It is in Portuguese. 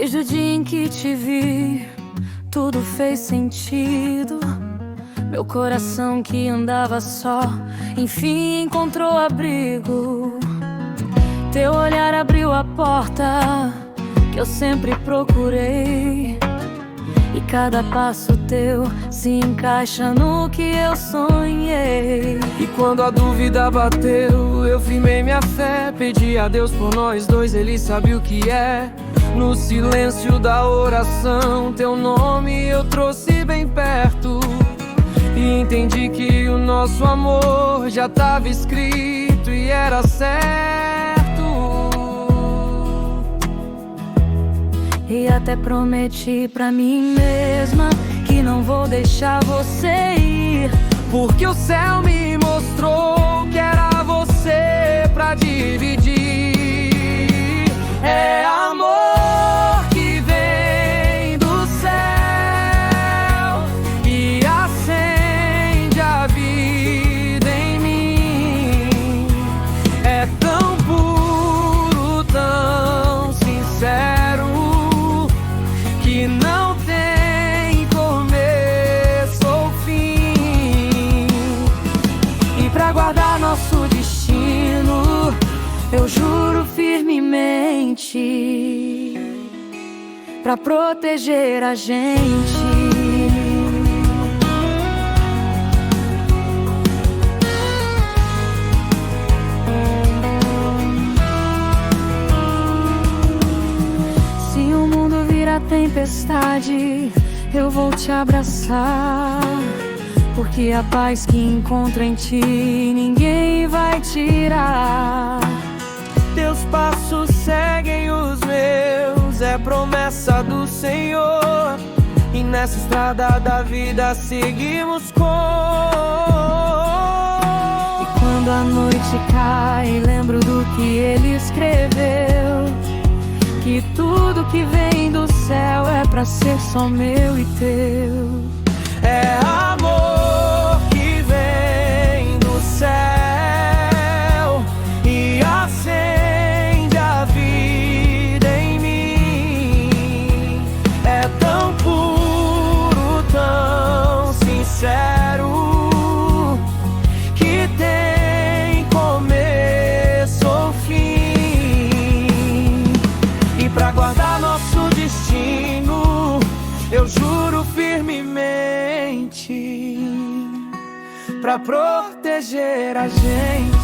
Desde o dia em que te vi, tudo fez sentido. Meu coração que andava só, enfim encontrou abrigo. Teu olhar abriu a porta que eu sempre procurei, e cada passo teu se encaixa no que eu sonhei. E quando a dúvida bateu, eu firmei minha fé, pedi a Deus por nós dois, Ele sabe o que é. No silêncio da oração, teu nome eu trouxe bem perto, e entendi que o nosso amor já estava escrito e era certo. E até prometi pra mim mesma que não vou deixar você ir, porque o céu me mostrou que era você pra dividir. É amor que vem do céu e acende a vida em mim. É tão puro, tão sincero, que não tem começo ou fim. E pra guardar nosso destino, eu juro firmemente, pra proteger a gente. Se o mundo virar tempestade, eu vou te abraçar, porque a paz que encontro em ti ninguém vai tirar. Teus passos seguem os meus, é promessa do Senhor, e nessa estrada da vida seguimos com. E quando a noite cai, lembro do que Ele escreveu, que tudo que vem do céu é pra ser só meu e teu. É amor que vem do céu e acende a vida em mim. É tão puro, tão sincero, que tem começo ou fim. E pra guardar nosso destino, eu juro firmemente, pra proteger a gente.